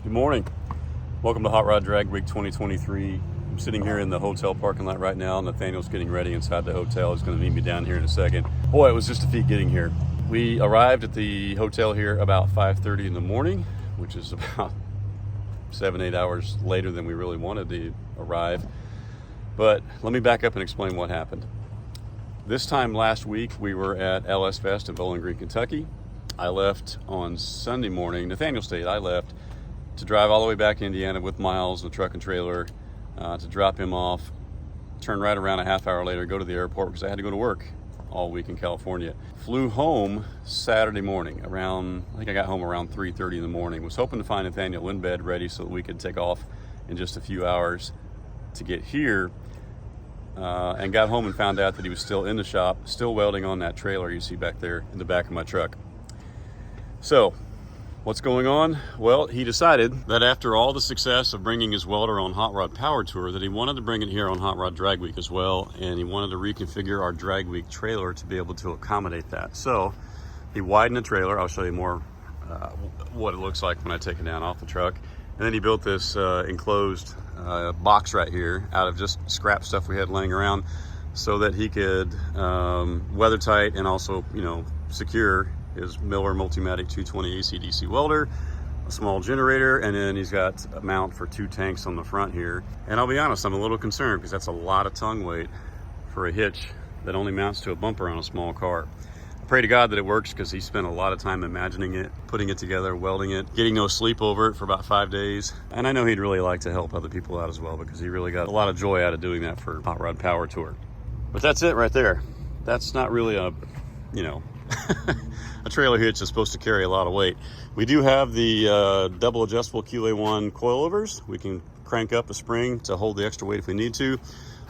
Good morning. Welcome to Hot Rod Drag Week 2023. I'm sitting here in the hotel parking lot right now. Nathaniel's getting ready inside the hotel. He's going to meet me down here in a second. Boy, it was just a feat getting here. We arrived at the hotel here about 5:30 in the morning, which is about 7-8 hours later than we really wanted to arrive. But let me back up and explain what happened. This time last week, we were at LS Fest in Bowling Green, Kentucky. I left on Sunday morning. Nathaniel stayed. I left to drive all the way back to Indiana with Miles, the truck and trailer, to drop him off, turn right around a half hour later, go to the airport because I had to go to work all week in California. Flew home Saturday morning I think I got home around 3:30 in the morning. Was hoping to find Nathaniel in bed ready so that we could take off in just a few hours to get here. And got home and found out that he was still in the shop, still welding on that trailer you see back there in the back of my truck. So, what's going on? Well, he decided that after all the success of bringing his welder on Hot Rod Power Tour, that he wanted to bring it here on Hot Rod Drag Week as well, and he wanted to reconfigure our Drag Week trailer to be able to accommodate that. So, he widened the trailer. I'll show you more what it looks like when I take it down off the truck. And then he built this enclosed box right here out of just scrap stuff we had laying around so that he could weather tight and also, secure his Miller Multimatic 220 AC/DC welder, a small generator, and then he's got a mount for 2 tanks on the front here. And I'll be honest, I'm a little concerned because that's a lot of tongue weight for a hitch that only mounts to a bumper on a small car. I pray to God that it works because he spent a lot of time imagining it, putting it together, welding it, getting no sleep over it for about 5 days. And I know he'd really like to help other people out as well because he really got a lot of joy out of doing that for Hot Rod Power Tour. But that's it right there. That's not really a a trailer hitch is supposed to carry a lot of weight. We do have the double adjustable QA1 coilovers. We can crank up a spring to hold the extra weight if we need to.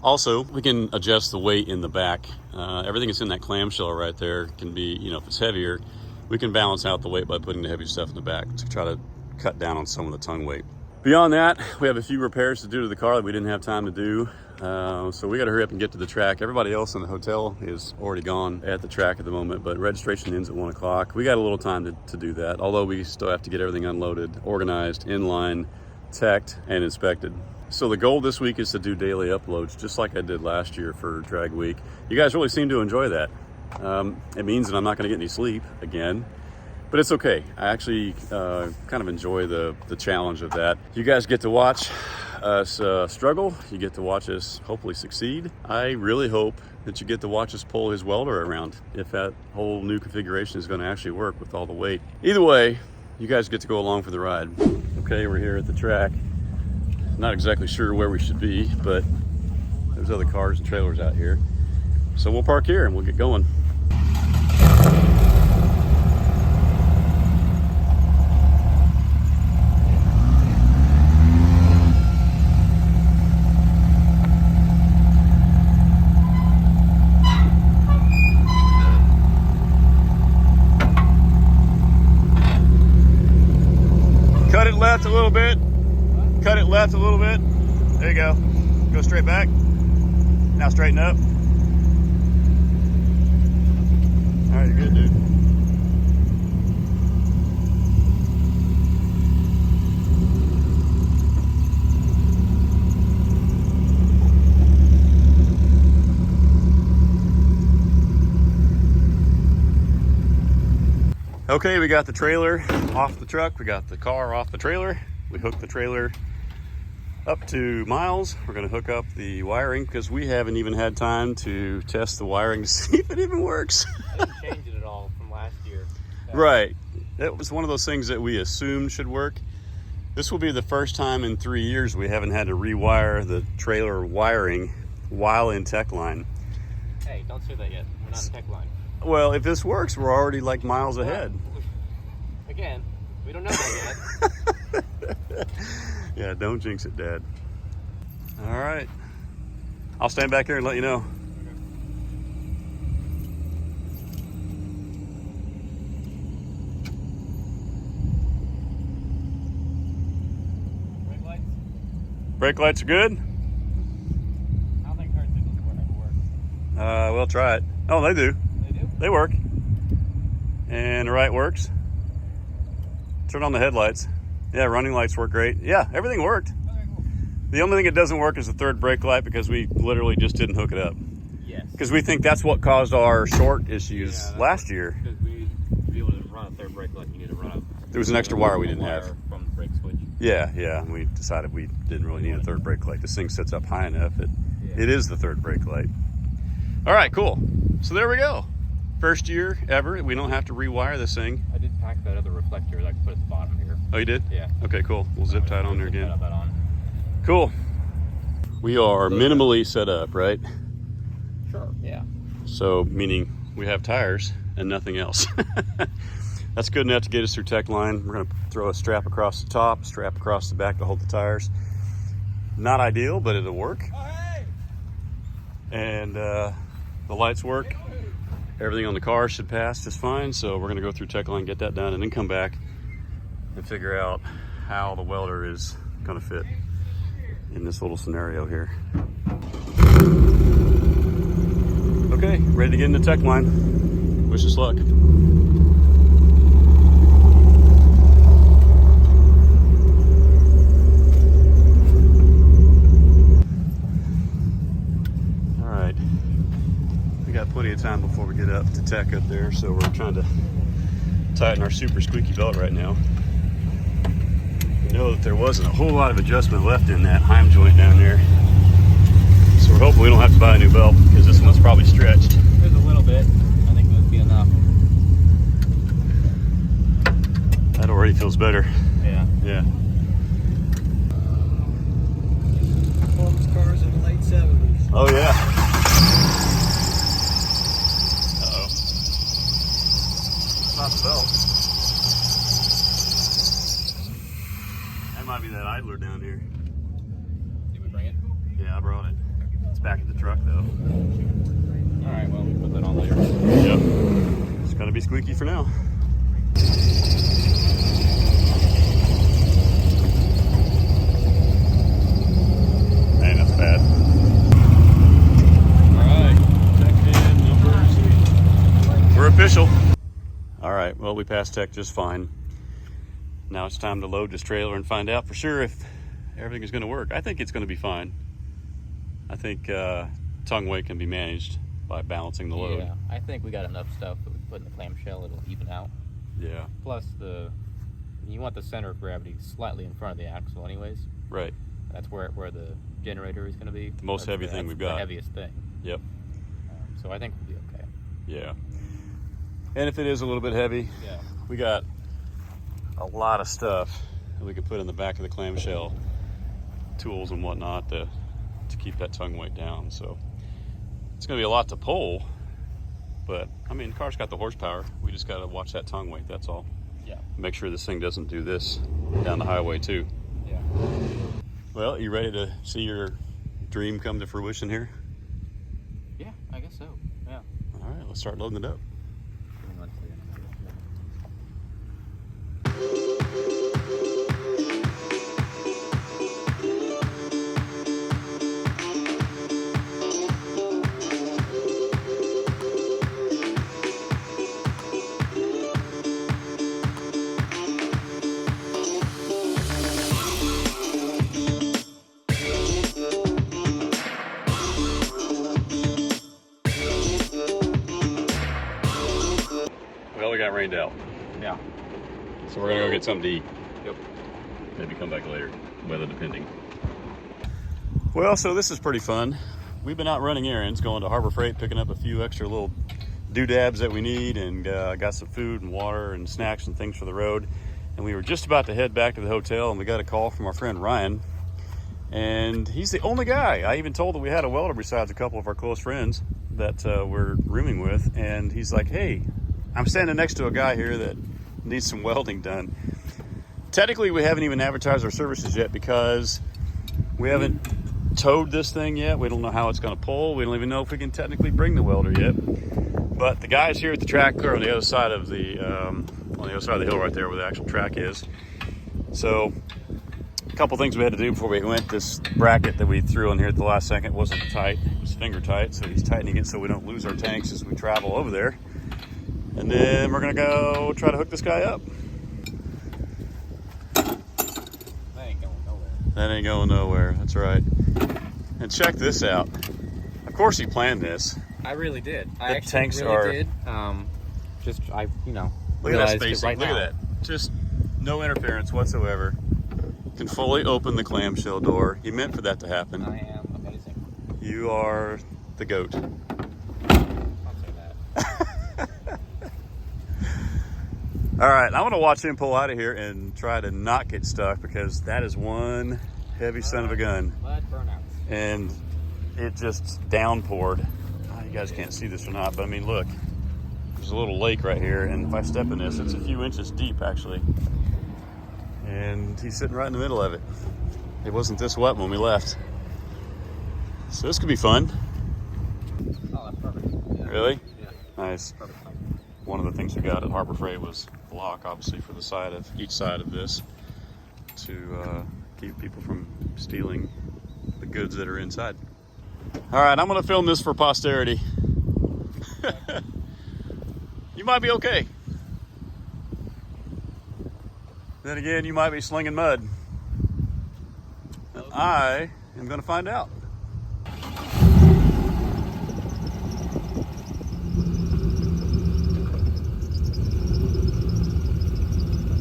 Also, we can adjust the weight in the back. Everything that's in that clamshell right there can be, if it's heavier, we can balance out the weight by putting the heavy stuff in the back to try to cut down on some of the tongue weight. Beyond that, we have a few repairs to do to the car that we didn't have time to do. So we got to hurry up and get to the track. Everybody else in the hotel is already gone at the track at the moment, but registration ends at 1 o'clock. We got a little time to do that, although we still have to get everything unloaded, organized, in line, teched, and inspected. So the goal this week is to do daily uploads, just like I did last year for Drag Week. You guys really seem to enjoy that. It means that I'm not going to get any sleep again. But it's okay. I actually kind of enjoy the challenge of that. You guys get to watch us struggle. You get to watch us hopefully succeed. I really hope that you get to watch us pull his welder around if that whole new configuration is going to actually work with all the weight. Either way, you guys get to go along for the ride. Okay, we're here at the track. Not exactly sure where we should be, but there's other cars and trailers out here. So we'll park here and we'll get going. Cut it left a little bit. Cut it left a little bit. There you go. Go straight back. Now straighten up. All right, you're good, dude. Okay, we got the trailer off the truck. We got the car off the trailer. We hooked the trailer up to Miles. We're going to hook up the wiring because we haven't even had time to test the wiring to see if it even works. I didn't change it at all from last year. Right. It was one of those things that we assumed should work. This will be the first time in 3 years we haven't had to rewire the trailer wiring while in tech line. Hey, don't say that yet. We're not in tech line. Well, if this works, we're already like miles ahead. Again, we don't know that yet. Yeah, don't jinx it, Dad. All right. I'll stand back here and let you know. Brake lights? Brake lights are good? I don't think turn signals work. We'll try it. Oh, they do. They do? They work. And the right works. Turn on the headlights. Yeah, running lights work great. Yeah, everything worked. Okay, cool. The only thing that doesn't work is the third brake light because we literally just didn't hook it up. Yes. Because we think that's what caused our short issues last year. Because to be able to run a third brake light, you need to run a... There was an extra wire we didn't have. From the brake switch. Yeah, and we decided we didn't really need a third brake light. This thing sits up high enough. It is the third brake light. All right, cool. So there we go. First year ever. We don't have to rewire this thing. I did pack that other reflector that I put at the bottom here. Oh, you did? Yeah. Okay, cool. We'll zip tie it on there again. That on. Cool. We are minimally set up, right? Sure. Yeah. So, meaning we have tires and nothing else. That's good enough to get us through tech line. We're going to throw a strap across the top, strap across the back to hold the tires. Not ideal, but it'll work. Oh, hey! And the lights work. Everything on the car should pass just fine. So we're going to go through tech line, get that done, and then come back and figure out how the welder is going to fit in this little scenario here. Okay, ready to get into tech line. Wish us luck. Plenty of time before we get up to tech up there, so we're trying to tighten our super squeaky belt right now. We know that there wasn't a whole lot of adjustment left in that Heim joint down there, so we're hoping we don't have to buy a new belt because this one's probably stretched. There's a little bit. I think it would be enough. That already feels better. Yeah. Performance cars in the late 70s. Oh yeah. Not the belt. That might be that idler down here. Did we bring it? Yeah, I brought it. It's back in the truck though. Alright, well, we put that on later. Yep. It's gonna be squeaky for now. Man, that's bad. Alright, tech in numbers. We're official. All right, well, we passed tech just fine. Now it's time to load this trailer and find out for sure if everything is going to work. I think it's going to be fine. I think tongue weight can be managed by balancing the load. Yeah, I think we got enough stuff that we can put in the clamshell. It'll even out. Yeah. Plus, you want the center of gravity slightly in front of the axle anyways. Right. That's where the generator is going to be. The most heavy thing we've got. The heaviest thing. Yep. So I think we'll be okay. Yeah. And if it is a little bit heavy, Yeah. we got a lot of stuff that we could put in the back of the clamshell, tools and whatnot to keep that tongue weight down. So it's going to be a lot to pull, but I mean, the car's got the horsepower. We just got to watch that tongue weight, that's all. Yeah. Make sure this thing doesn't do this down the highway too. Yeah. Well, you ready to see your dream come to fruition here? Yeah, I guess so. Yeah. All right, let's start loading it up. Give me 1 second. Well, we got rained out, Yeah. so we're gonna go get something to eat. Yep. Maybe come back later, weather depending. Well, so this is pretty fun. We've been out running errands, going to Harbor Freight, picking up a few extra little doodads that we need, and got some food and water and snacks and things for the road. And we were just about to head back to the hotel, and we got a call from our friend Ryan. And he's the only guy. I even told that we had a welder besides a couple of our close friends that we're rooming with. And he's like, hey, I'm standing next to a guy here that needs some welding done. Technically, we haven't even advertised our services yet because we haven't towed this thing yet. We don't know how it's going to pull. We don't even know if we can technically bring the welder yet. But the guys here at the track are on the other side of the hill right there where the actual track is. So a couple things we had to do before we went. This bracket that we threw in here at the last second wasn't tight. It was finger tight, so he's tightening it so we don't lose our tanks as we travel over there. And then we're gonna go try to hook this guy up. That ain't going nowhere. That's right. And check this out. Of course he planned this. I really did. I The actually tanks really are- did. You know. Look at that realized it spacing. right Look now. at that. Just no interference whatsoever. Can fully open the clamshell door. He meant for that to happen. I am amazing. You are the goat. I'll say that. All right, I'm gonna watch him pull out of here and try to not get stuck, because that is one heavy son of a gun. Mud burnouts. And it just downpoured. You guys can't see this or not, but I mean, look, there's a little lake right here, and if I step in this, it's a few inches deep actually. And he's sitting right in the middle of it. It wasn't this wet when we left. So this could be fun. Oh, that's perfect. Yeah. Really? Yeah. Nice. Perfect. One of the things we got at Harbor Freight was a lock, obviously, for the side of each side of this to keep people from stealing the goods that are inside. All right, I'm gonna film this for posterity. You might be okay. Then again, you might be slinging mud. And I am gonna find out.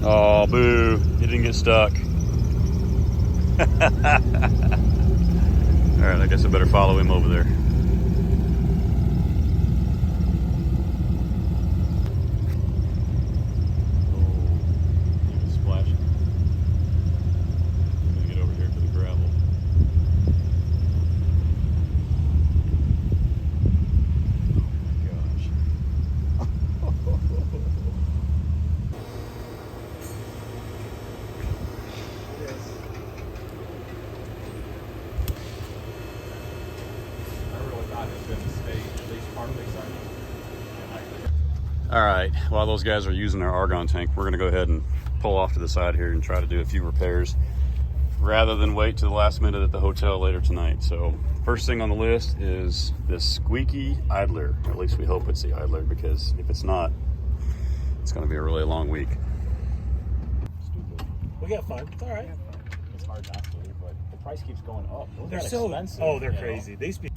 Oh, boo. He didn't get stuck. All right, I guess I better follow him over there. Oh, he was splashing. I'm gonna get over here to the gravel. Oh my gosh. All right, while those guys are using their argon tank, we're gonna go ahead and pull off to the side here and try to do a few repairs rather than wait to the last minute at the hotel later tonight. So first thing on the list is this squeaky idler. At least we hope it's the idler, because if it's not, it's gonna be a really long week. Stupid. We got fun. It's all right. It's hard not to, but the price keeps going up. Those They're are so expensive. Oh, they're you know? crazy. These be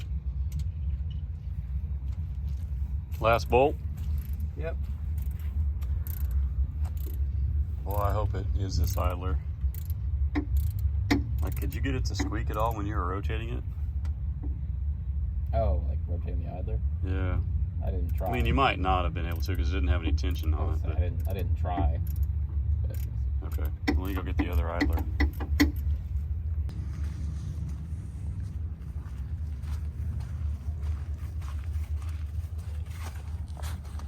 Last bolt. Yep. Well, I hope it is this idler. Like, could you get it to squeak at all when you were rotating it? Oh, like rotating the idler? Yeah. I didn't try. I mean, you might not have been able to because it didn't have any tension on it. But... I didn't try. But Okay. Well, you go get the other idler.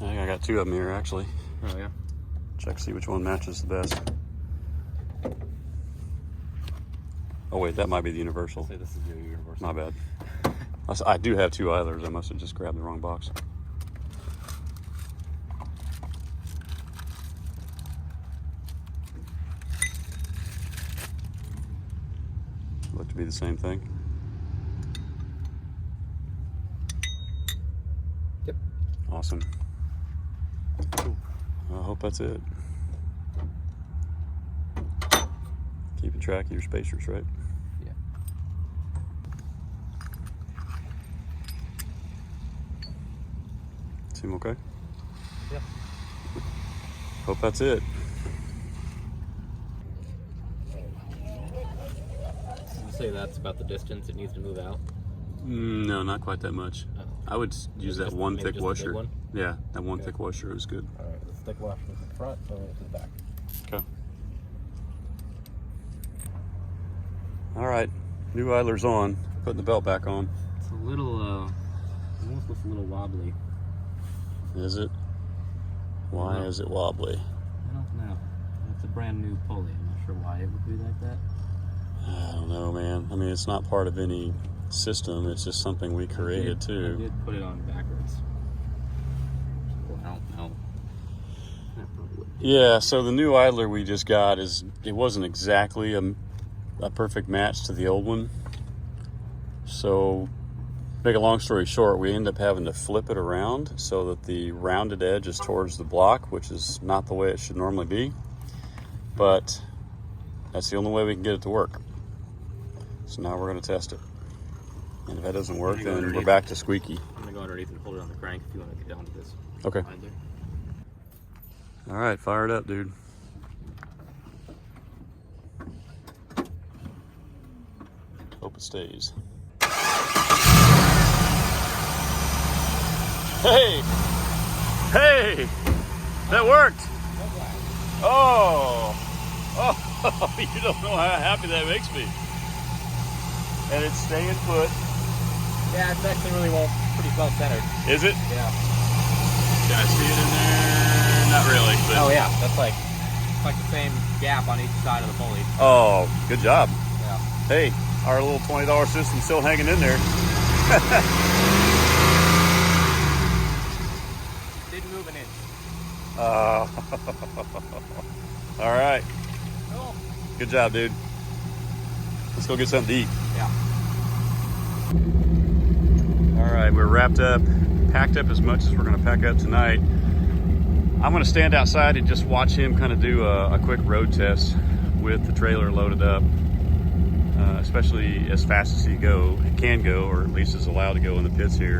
I think I got two of them here, actually. oh yeah. Check, see which one matches the best. Oh wait, that might be the universal. Say this is your universal. My bad. I do have two idlers. I must have just grabbed the wrong box. Look to be the same thing. Yep. Awesome. I hope that's it. Keeping track of your spacers, right? Yeah. Seem okay? Yep. Hope that's it. You say that's about the distance it needs to move out? No, not quite that much. Oh. I would use that one maybe thick just the big washer. one? Yeah, that one Okay. thick washer is good. All right, let's stick washer to the front, so to the back. Okay. All right, new idler's on. Putting the belt back on. It's a little, almost looks a little wobbly. Is it? Why is it wobbly? I don't know. It's a brand new pulley. I'm not sure why it would be like that. I don't know, man. I mean, it's not part of any system. It's just something we created I too. did put it on backwards. Well, I don't know. That probably would. Yeah, so the new idler we just got it wasn't exactly a perfect match to the old one. So, make a long story short, we end up having to flip it around so that the rounded edge is towards the block, which is not the way it should normally be. But that's the only way we can get it to work. So now we're gonna test it. And if that doesn't work, I'm gonna go then we're underneath. back to squeaky. I'm gonna go underneath and hold it on the crank if you want to get down to this. Okay. Behind there. All right, fire it up, dude. Hope it stays. Hey! Hey! That worked! Oh! Oh, you don't know how happy that makes me. And it's staying put. Yeah, it's actually really well, pretty well centered. Is it? Yeah. Can I see it in there? Not really, but... Oh yeah, that's like the same gap on each side of the pulley. Oh, good job. Yeah. Hey, our little $20 system's still hanging in there. Didn't move an inch. All right. Cool. Good job, dude. Let's go get something to eat. Yeah. All right, we're wrapped up, packed up as much as we're gonna pack up tonight. I'm gonna stand outside and just watch him kind of do a quick road test with the trailer loaded up, especially as fast as he can go, or at least is allowed to go in the pits here,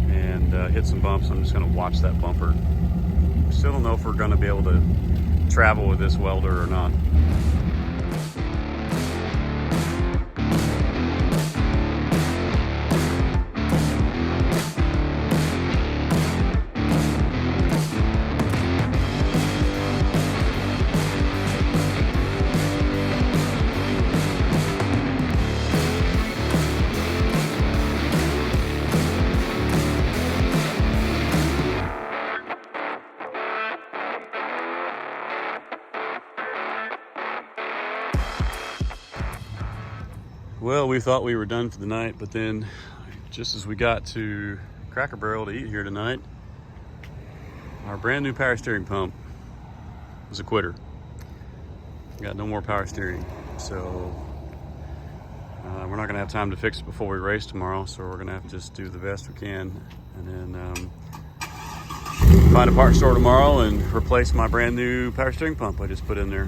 and hit some bumps. I'm just gonna watch that bumper. Still don't know if we're gonna be able to travel with this welder or not. Well, we thought we were done for the night, but then just as we got to Cracker Barrel to eat here tonight, our brand new power steering pump was a quitter. Got no more power steering. So we're not gonna have time to fix it before we race tomorrow, so we're gonna have to just do the best we can, and then find a parts store tomorrow and replace my brand new power steering pump I just put in there.